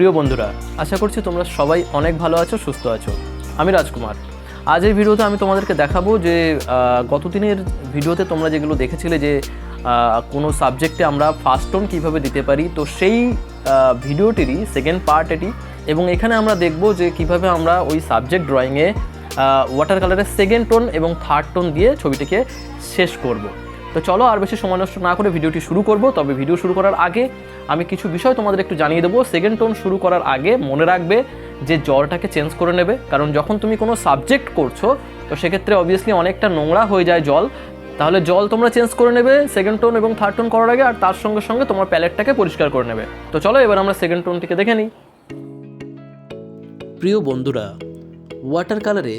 প্রিয় বন্ধুরা, আশা করছি তোমরা সবাই অনেক ভালো আছো, সুস্থ আছো। আমি রাজকুমার। আজ এই ভিডিওতে আমি তোমাদেরকে দেখাবো যে গত দিনের ভিডিওতে তোমরা যেগুলো দেখেছিলে যে কোনো সাবজেক্টে আমরা ফার্স্ট টোন কীভাবে দিতে পারি, তো সেই ভিডিওটিরই সেকেন্ড পার্ট এটি। এবং এখানে আমরা দেখব যে কিভাবে আমরা ওই সাবজেক্ট ড্রয়িংয়ে ওয়াটার কালারের সেকেন্ড টোন এবং থার্ড টোন দিয়ে ছবিটিকে শেষ করব। তো চলো আর বেশি সময় নষ্ট না করে ভিডিওটি শুরু করব। তবে ভিডিও শুরু করার আগে আমি কিছু বিষয় তোমাদের একটু জানিয়ে দেবো। সেকেন্ড টোন শুরু করার আগে মনে রাখবে যে জলটাকে চেঞ্জ করে নেবে, কারণ যখন তুমি কোনো সাবজেক্ট করছো তো সেক্ষেত্রে অবভিয়াসলি অনেকটা নোংরা হয়ে যায় জল। তাহলে জল তোমরা চেঞ্জ করে নেবে সেকেন্ড টোন এবং থার্ড টোন করার আগে, আর তার সঙ্গে সঙ্গে তোমার প্যালেটটাকে পরিষ্কার করে নেবে। তো চলো এবার আমরা সেকেন্ড টোনটিকে দেখে নিই। প্রিয় বন্ধুরা, ওয়াটার কালারে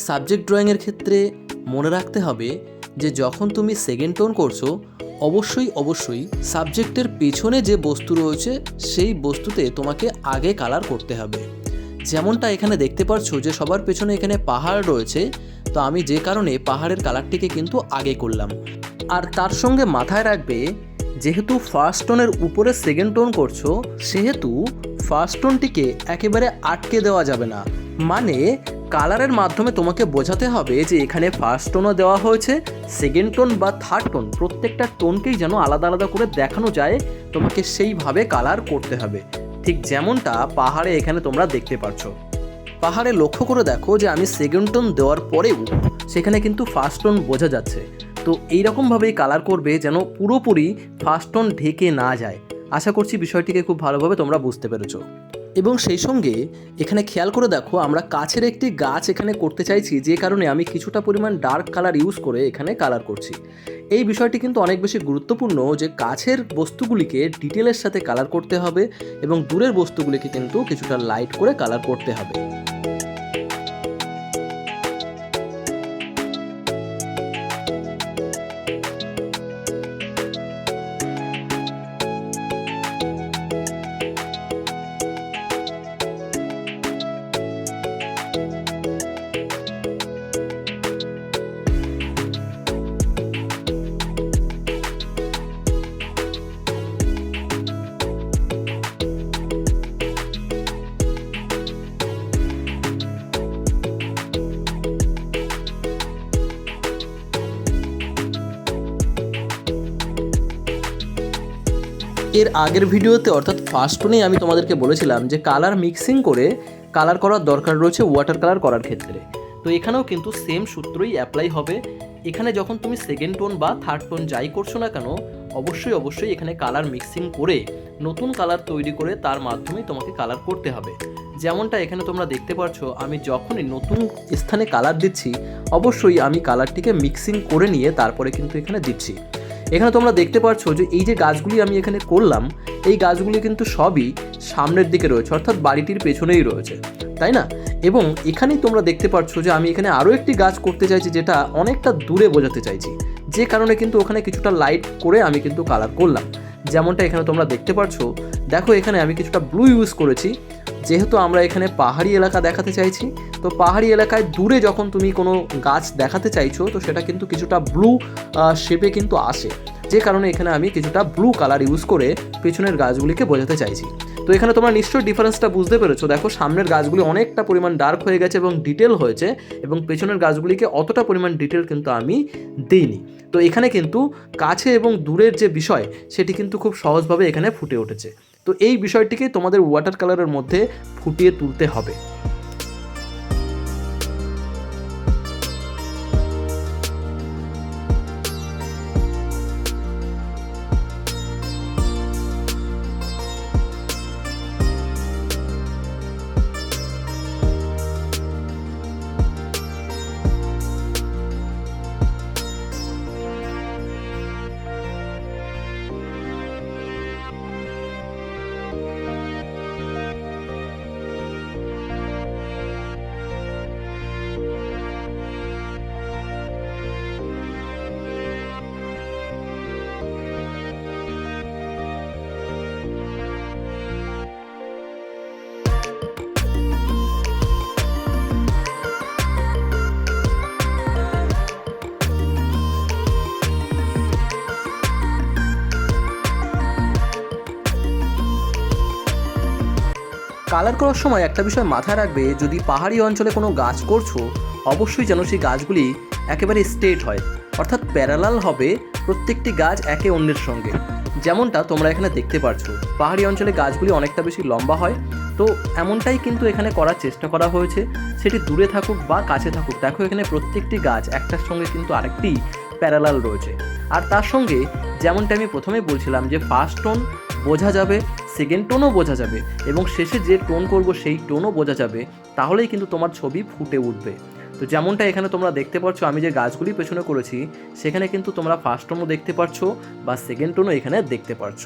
সাবজেক্ট ড্রয়িংয়ের ক্ষেত্রে মনে রাখতে হবে যে যখন তুমি সেকেন্ড টোন করছো অবশ্যই সাবজেক্টের পেছনে যে বস্তু রয়েছে সেই বস্তুতে তোমাকে আগে কালার করতে হবে। যেমনটা এখানে দেখতে পাচ্ছো যে সবার পেছনে এখানে পাহাড় রয়েছে, তো আমি যে কারণে পাহাড়ের কালারটিকে কিন্তু আগে করলাম। আর তার সঙ্গে মাথায় রাখবে যেহেতু ফার্স্ট টোনের উপরে সেকেন্ড টোন করছো, সেহেতু ফার্স্ট টোনটিকে একেবারে আটকে দেওয়া যাবে না। মানে কালারের মাধ্যমে তোমাকে বোঝাতে হবে যে এখানে ফার্স্ট টোনও দেওয়া হয়েছে, সেকেন্ড টোন বা থার্ড টোন প্রত্যেকটা টোনকেই যেন আলাদা আলাদা করে দেখানো যায়, তোমাকে সেইভাবে কালার করতে হবে। ঠিক যেমনটা পাহাড়ে এখানে তোমরা দেখতে পাচ্ছ। পাহাড়ে লক্ষ্য করে দেখো যে আমি সেকেন্ড টোন দেওয়ার পরেও সেখানে কিন্তু ফার্স্ট টোন বোঝা যাচ্ছে। তো এইরকমভাবেই কালার করবে যেন পুরোপুরি ফার্স্ট টোন ঢেকে না যায়। আশা করছি বিষয়টিকে খুব ভালোভাবে তোমরা বুঝতে পেরেছো। এবং সেই সঙ্গে এখানে খেয়াল করে দেখো আমরা কাছের একটি গাছ এখানে করতে চাইছি, যে কারণে আমি কিছুটা পরিমাণ ডার্ক কালার ইউজ করে এখানে কালার করছি। এই বিষয়টি কিন্তু অনেক বেশি গুরুত্বপূর্ণ যে কাছের বস্তুগুলিকে ডিটেলের সাথে কালার করতে হবে এবং দূরের বস্তুগুলিকে কিন্তু কিছুটা লাইট করে কালার করতে হবে। এর আগের ভিডিওতে অর্থাৎ ফার্স্ট টোনেই আমি তোমাদেরকে বলেছিলাম যে কালার মিক্সিং করে কালার করার দরকার রয়েছে ওয়াটার কালার করার ক্ষেত্রে। তো এখানেও কিন্তু সেম সূত্রই অ্যাপ্লাই হবে। এখানে যখন তুমি সেকেন্ড টোন বা থার্ড টোন যাই করছো না কেন, অবশ্যই এখানে কালার মিক্সিং করে নতুন কালার তৈরি করে তার মাধ্যমে তোমাকে কালার করতে হবে। যেমনটা এখানে তোমরা দেখতে পাচ্ছ, আমি যখনই নতুন স্থানে কালার দিচ্ছি অবশ্যই আমি কালারটিকে মিক্সিং করে নিয়ে তারপরে কিন্তু এখানে দিচ্ছি। এখানে তোমরা দেখতে পাচ্ছ যে এই যে গাছগুলি আমি এখানে করলাম, এই গাছগুলি কিন্তু সবই সামনের দিকে রয়েছে, অর্থাৎ বাড়িটির পেছনেই রয়েছে, তাই না? এবং এখানেই তোমরা দেখতে পাচ্ছ যে আমি এখানে আরও একটি গাছ করতে চাইছি যেটা অনেকটা দূরে বোঝাতে চাইছি, যে কারণে কিন্তু ওখানে কিছুটা লাইট করে আমি কিন্তু কালার করলাম। যেমনটা এখানে তোমরা দেখতে পাচ্ছ, দেখো এখানে আমি কিছুটা ব্লু ইউজ করেছি, যেহেতু আমরা এখানে পাহাড়ি এলাকা দেখাতে চাইছি। তো পাহাড়ি এলাকায় দূরে যখন তুমি কোনো গাছ দেখাতে চাইছো তো সেটা কিন্তু কিছুটা ব্লু শেপে কিন্তু আসে, যে কারণে এখানে আমি কিছুটা ব্লু কালার ইউজ করে পেছনের গাছগুলিকে বোঝাতে চাইছি। তো এখানে তোমরা নিশ্চয়ই ডিফারেন্সটা বুঝতে পেরেছো। দেখো সামনের গাছগুলি অনেকটা পরিমাণ ডার্ক হয়ে গেছে এবং ডিটেল হয়েছে, এবং পেছনের গাছগুলিকে অতটা পরিমাণ ডিটেল কিন্তু আমি দিইনি। তো এখানে কিন্তু কাছে এবং দূরের যে বিষয় সেটি কিন্তু খুব সহজভাবে এখানে ফুটে উঠেছে। তো এই বিষয়টিকে তোমাদের ওয়াটার কালারের মধ্যে ফুটিয়ে তুলতে হবে। কালার করার সময় একটা বিষয় মাথায় রাখবে, যদি পাহাড়ি অঞ্চলে কোনো গাছ করছো অবশ্যই যেন সেই গাছগুলি একেবারে স্ট্রেট হয়, অর্থাৎ প্যারালাল হবে প্রত্যেকটি গাছ একে অন্যের সঙ্গে। যেমনটা তোমরা এখানে দেখতে পারছো, পাহাড়ি অঞ্চলে গাছগুলি অনেকটা বেশি লম্বা হয়, তো এমনটাই কিন্তু এখানে করার চেষ্টা করা হয়েছে, সেটি দূরে থাকুক বা কাছে থাকুক। দেখো এখানে প্রত্যেকটি গাছ একটার সঙ্গে কিন্তু আরেকটি প্যারালাল রয়েছে। আর তার সঙ্গে যেমনটা আমি প্রথমে বলছিলাম যে ফার্স্ট টোন বোঝা যাবে, সেকেন্ড টোনও বোঝা যাবে, এবং শেষে যে টোন করব সেই টোনও বোঝা যাবে, তাহলেই কিন্তু তোমার ছবি ফুটে উঠবে। তো যেমনটা এখানে তোমরা দেখতে পাচ্ছ, আমি যে গাছগুলি পেছনে করেছি সেখানে কিন্তু তোমরা ফার্স্ট টোনও দেখতে পাচ্ছ বা সেকেন্ড টোনও এখানে দেখতে পাচ্ছ।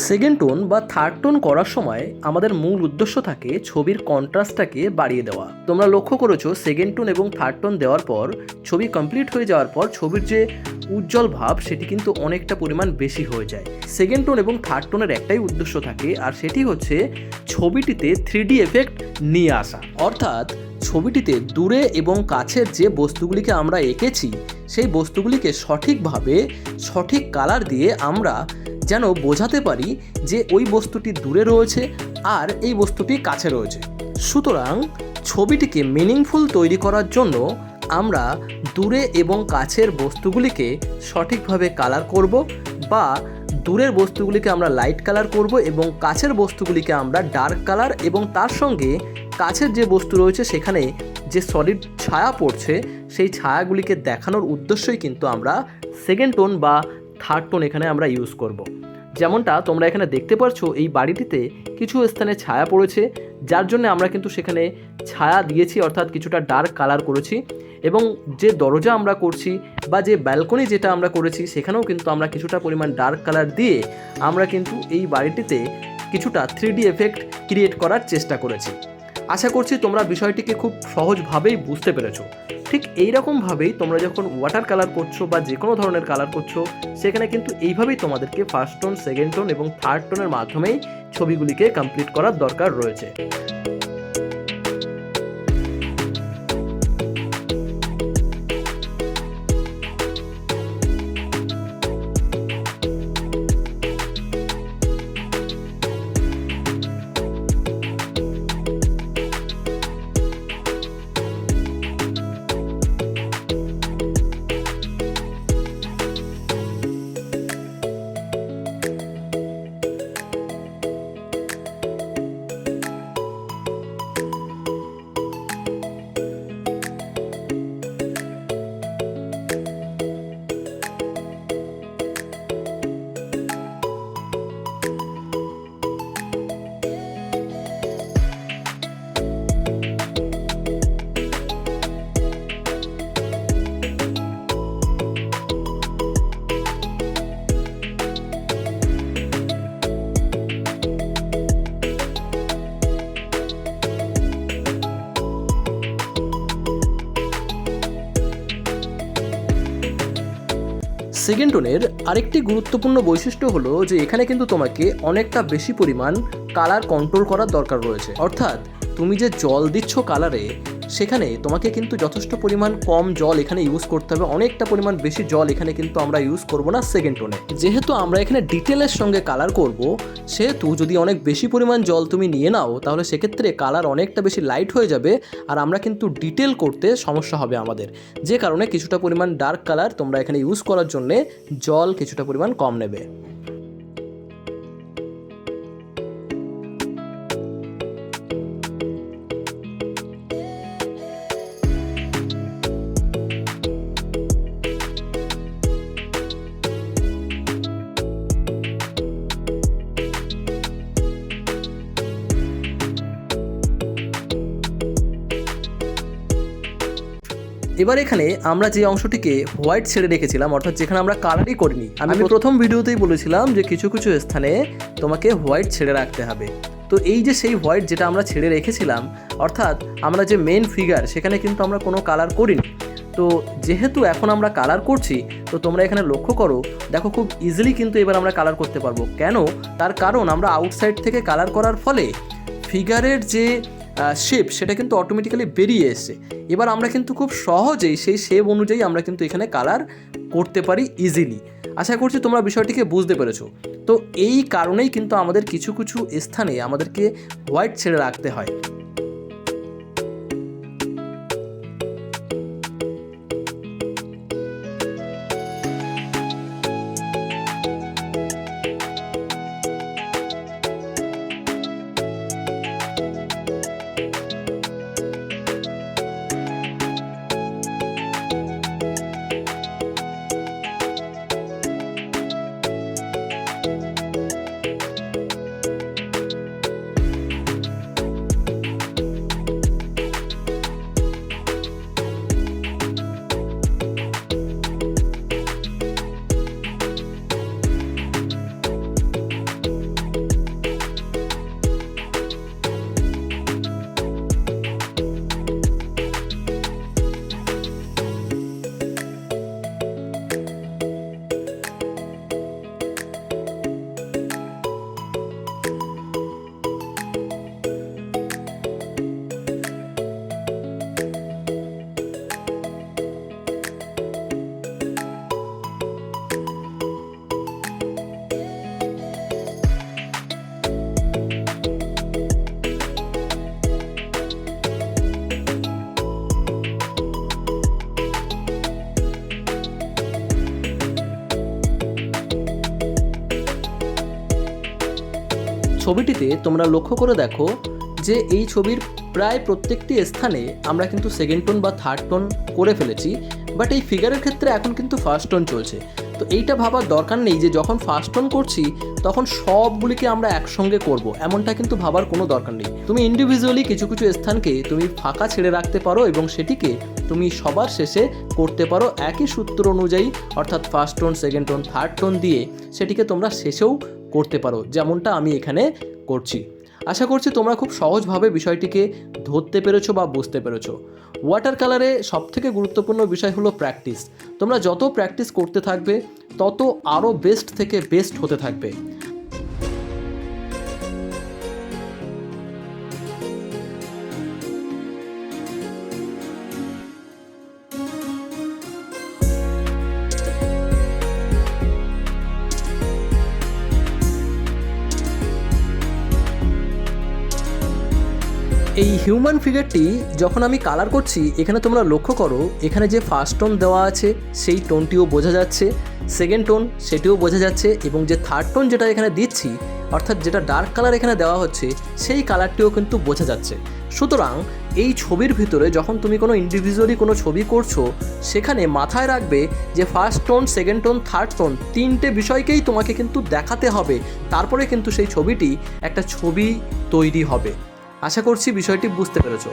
সেকেন্ড টোন বা থার্ড টোন করার সময় আমাদের মূল উদ্দেশ্য থাকে ছবির কন্ট্রাস্টটাকে বাড়িয়ে দেওয়া। তোমরা লক্ষ্য করেছো সেকেন্ড টোন এবং থার্ড টোন দেওয়ার পর ছবি কমপ্লিট হয়ে যাওয়ার পর ছবির যে উজ্জ্বল ভাব সেটি কিন্তু অনেকটা পরিমাণ বেশি হয়ে যায়। সেকেন্ড টোন এবং থার্ড টোনের একটাই উদ্দেশ্য থাকে, আর সেটি হচ্ছে ছবিটিতে 3D এফেক্ট নিয়ে আসা। অর্থাৎ ছবিটিতে দূরে এবং কাছের যে বস্তুগুলিকে আমরা এঁকেছি সেই বস্তুগুলিকে সঠিকভাবে সঠিক কালার দিয়ে আমরা যেন বোঝাতে পারি যে ওই বস্তুটি দূরে রয়েছে আর এই বস্তুটি কাছে রয়েছে। সুতরাং ছবিটিকে মিনিংফুল তৈরি করার জন্য আমরা দূরে এবং কাছের বস্তুগুলিকে সঠিকভাবে কালার করব, বা দূরের বস্তুগুলিকে আমরা লাইট কালার করব এবং কাছের বস্তুগুলিকে আমরা ডার্ক কালার, এবং তার সঙ্গে কাছের যে বস্তু রয়েছে সেখানে যে সলিড ছায়া পড়ছে সেই ছায়াগুলিকে দেখানোর উদ্দেশ্যই কিন্তু আমরা সেকেন্ড টোন বা থার্ড টোন এখানে আমরা ইউজ করব। যেমনটা তোমরা এখানে দেখতে পাচ্ছো, এই বাড়িটিতে কিছু স্থানে ছায়া পড়েছে, যার জন্য আমরা কিন্তু সেখানে ছায়া দিয়েছি, অর্থাৎ কিছুটা ডার্ক কালার করেছি। এবং যে দরজা আমরা করছি বা যে ব্যালকনি যেটা আমরা করেছি সেখানেও কিন্তু আমরা কিছুটা পরিমাণ ডার্ক কালার দিয়ে আমরা কিন্তু এই বাড়িটিতে কিছুটা 3D এফেক্ট ক্রিয়েট করার চেষ্টা করেছি। আশা করছি তোমরা বিষয়টিকে খুব সহজভাবেই বুঝতে পেরেছো। ঠিক এইরকমভাবেই তোমরা যখন ওয়াটার কালার করছো বা যে কোনো ধরনের কালার করছো সেখানে কিন্তু এইভাবেই তোমাদেরকে ফার্স্ট টোন, সেকেন্ড টোন এবং থার্ড টোনের মাধ্যমেই ছবিগুলিকে কমপ্লিট করার দরকার রয়েছে। সেকেন্ড টোনের আরেকটি গুরুত্বপূর্ণ বৈশিষ্ট্য হলো যে এখানে কিন্তু তোমাকে অনেকটা বেশি পরিমাণ কালার কন্ট্রোল করার দরকার রয়েছে। অর্থাৎ তুমি যে জল দিচ্ছ কালারে, সেখানে তোমাকে কিন্তু যথেষ্ট পরিমাণ কম জল এখানে ইউজ করতে হবে, অনেকটা পরিমাণ বেশি জল এখানে কিন্তু আমরা ইউজ করব না সেকেন্ড টোনে। যেহেতু আমরা এখানে ডিটেলের সঙ্গে কালার করব, সেহেতু যদি অনেক বেশি পরিমাণ জল তুমি নিয়ে নাও তাহলে সেক্ষেত্রে কালার অনেকটা বেশি লাইট হয়ে যাবে, আর আমরা কিন্তু ডিটেল করতে সমস্যা হবে আমাদের। যে কারণে কিছুটা পরিমাণ ডার্ক কালার তোমরা এখানে ইউজ করার জন্যে জল কিছুটা পরিমাণ কম নেবে। এবার এখানে আমরা যে অংশটিকে হোয়াইট ছেড়ে রেখেছিলাম, অর্থাৎ যেখানে আমরা কালারই করিনি, আমি প্রথম ভিডিওতেই বলেছিলাম যে কিছু কিছু স্থানে তোমাকে হোয়াইট ছেড়ে রাখতে হবে। তো এই যে সেই হোয়াইট যেটা আমরা ছেড়ে রেখেছিলাম, অর্থাৎ আমরা যে মেন ফিগার সেখানে কিন্তু আমরা কোনো কালার করিনি। তো যেহেতু এখন আমরা কালার করছি, তো তোমরা এখানে লক্ষ্য করো, দেখো খুব ইজিলি কিন্তু এবার আমরা কালার করতে পারবো। কেন? তার কারণ আমরা আউটসাইড থেকে কালার করার ফলে ফিগারের যে শেপ সেটা কিন্তু অটোমেটিক্যালি বেরিয়ে এসছে। এবার আমরা কিন্তু খুব সহজেই সেই শেপ অনুযায়ী আমরা কিন্তু এখানে কালার করতে পারি ইজিলি। আশা করছি তোমরা বিষয়টিকে বুঝতে পেরেছো। তো এই কারণেই কিন্তু আমাদের কিছু কিছু স্থানে আমাদেরকে হোয়াইট ছেড়ে রাখতে হয়। ছবিটিতে তোমরা লক্ষ্য করে দেখো যে এই ছবির প্রায় প্রত্যেকটি স্থানে আমরা কিন্তু সেকেন্ড টোন বা থার্ড টোন করে ফেলেছি, বাট এই ফিগারের ক্ষেত্রে এখন কিন্তু ফার্স্ট টোন চলছে। তো এইটা ভাবার দরকার নেই যে যখন ফার্স্ট টোন করছি তখন সবগুলিকে আমরা একসঙ্গে করব, এমনটা কিন্তু ভাবার কোনো দরকার নেই। তুমি ইন্ডিভিজুয়ালি কিছু কিছু স্থানকে তুমি ফাঁকা ছেড়ে রাখতে পারো এবং সেটিকে তুমি সবার শেষে করতে পারো একই সূত্র অনুযায়ী, অর্থাৎ first tone, second tone, third tone দিয়ে সেটিকে তোমরা শেষেও করতে পারো, যেমনটা আমি এখানে করছি। আশা করছি তোমরা খুব সহজভাবে বিষয়টিকে ধরতে পেরেছো বা বুঝতে পেরেছো। ওয়াটার কালারে সবথেকে গুরুত্বপূর্ণ বিষয় হলো প্র্যাকটিস। তোমরা যত প্র্যাকটিস করতে থাকবে তত আরও বেস্ট থেকে বেস্ট হতে থাকবে। এই হিউম্যান ফিগারটি যখন আমি কালার করছি, এখানে তোমরা লক্ষ্য করো এখানে যে ফার্স্ট টোন দেওয়া আছে সেই টোনটিও বোঝা যাচ্ছে, সেকেন্ড টোন সেটিও বোঝা যাচ্ছে, এবং যে থার্ড টোন যেটা এখানে দিচ্ছি, অর্থাৎ যেটা ডার্ক কালার এখানে দেওয়া হচ্ছে, সেই কালারটিও কিন্তু বোঝা যাচ্ছে। সুতরাং এই ছবির ভিতরে যখন তুমি কোনো ইন্ডিভিজুয়ালি কোনো ছবি করছো, সেখানে মাথায় রাখবে যে first tone, second tone, third tone তিনটে বিষয়কেই তোমাকে কিন্তু দেখাতে হবে, তারপরে কিন্তু সেই ছবিটি একটা ছবি তৈরি হবে। আশা করছি বিষয়টি বুঝতে পেরেছো।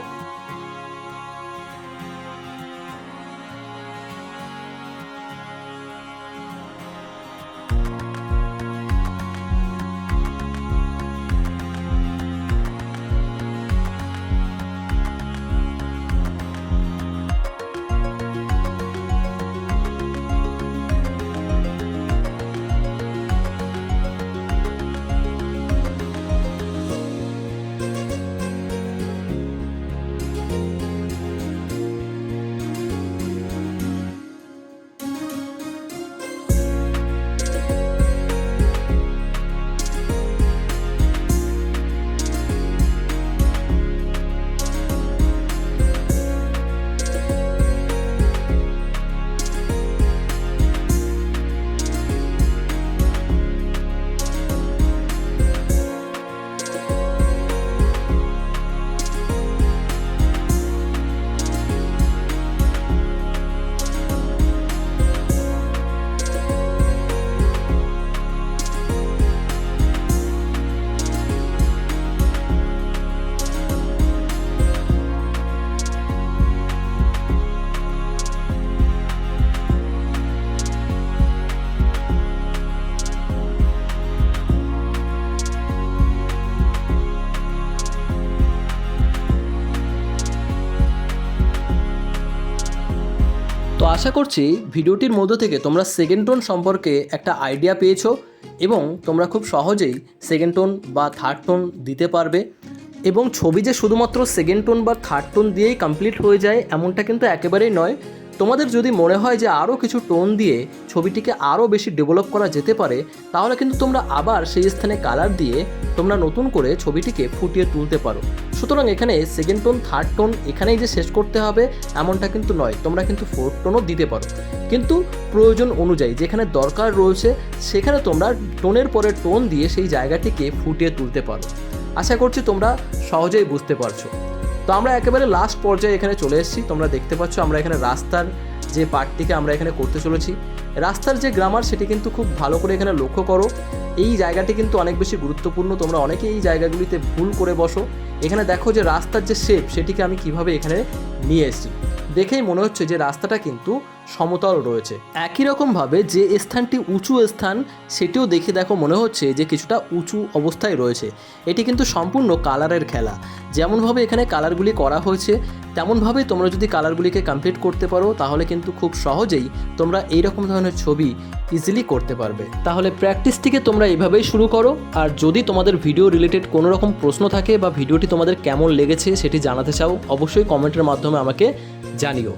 আশা করছি ভিডিওটির মধ্য থেকে তোমরা সেকেন্ড টোন সম্পর্কে একটা আইডিয়া পেয়েছো এবং তোমরা খুব সহজেই সেকেন্ড টোন বা থার্ড টোন দিতে পারবে। এবং ছবি যে শুধুমাত্র সেকেন্ড টোন বা থার্ড টোন দিয়েই কমপ্লিট হয়ে যায় এমনটা কিন্তু একেবারেই নয়। তোমাদের যদি মনে হয় যে আরও কিছু টোন দিয়ে ছবিটিকে আরও বেশি ডেভেলপ করা যেতে পারে, তাহলে কিন্তু তোমরা আবার সেই স্থানে কালার দিয়ে তোমরা নতুন করে ছবিটিকে ফুটিয়ে তুলতে পারো। সুতরাং এখানে সেকেন্ড টোন থার্ড টোন এখানেই যে শেষ করতে হবে এমনটা কিন্তু নয়, তোমরা কিন্তু ফোর্থ টোনও দিতে পারো, কিন্তু প্রয়োজন অনুযায়ী যেখানে দরকার রয়েছে সেখানে তোমরা টোনের পরে টোন দিয়ে সেই জায়গাটিকে ফুটিয়ে তুলতে পারো। আশা করছি তোমরা সহজেই বুঝতে পারছো। তো আমরা একেবারে লাস্ট পর্যায়ে এখানে চলে এসেছি। তোমরা দেখতে পাচ্ছ আমরা এখানে রাস্তার যে পার্টটিকে আমরা এখানে করতে চলেছি। রাস্তার যে গ্রামার সেটি কিন্তু খুব ভালো করে এখানে লক্ষ্য করো। এই জায়গাটি কিন্তু অনেক বেশি গুরুত্বপূর্ণ, তোমরা অনেকেই এই জায়গাগুলিতে ভুল করে বসো। এখানে দেখো যে রাস্তার যে শেপ সেটিকে আমি কিভাবে এখানে নিয়ে এসেছি, দেখেই মনে হচ্ছে যে রাস্তাটা কিন্তু সমতল রয়েছে। একই রকমভাবে যে স্থানটি উঁচু স্থান সেটিও দেখে দেখো মনে হচ্ছে যে কিছুটা উঁচু অবস্থায় রয়েছে। এটি কিন্তু সম্পূর্ণ কালারের খেলা। যেমনভাবে এখানে কালারগুলি করা হয়েছে তেমনভাবেই তোমরা যদি কালারগুলিকে কমপ্লিট করতে পারো তাহলে কিন্তু খুব সহজেই তোমরা এইরকম ধরনের ছবি ইজিলি করতে পারবে। তাহলে প্র্যাকটিসটিকে তোমরা এইভাবেই শুরু করো। আর যদি তোমাদের ভিডিও রিলেটেড কোনো রকম প্রশ্ন থাকে বা ভিডিওটি তোমাদের কেমন লেগেছে সেটি জানাতে চাও, অবশ্যই কমেন্টের মাধ্যমে আমাকে জানিও।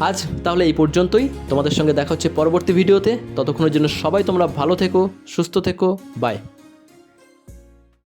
আজ তাহলে এই পর্যন্তই, তোমাদের সঙ্গে দেখা হচ্ছে পরবর্তী ভিডিওতে। ততক্ষণের জন্য সবাই তোমরা ভালো থেকো, সুস্থ থেকো, বাই।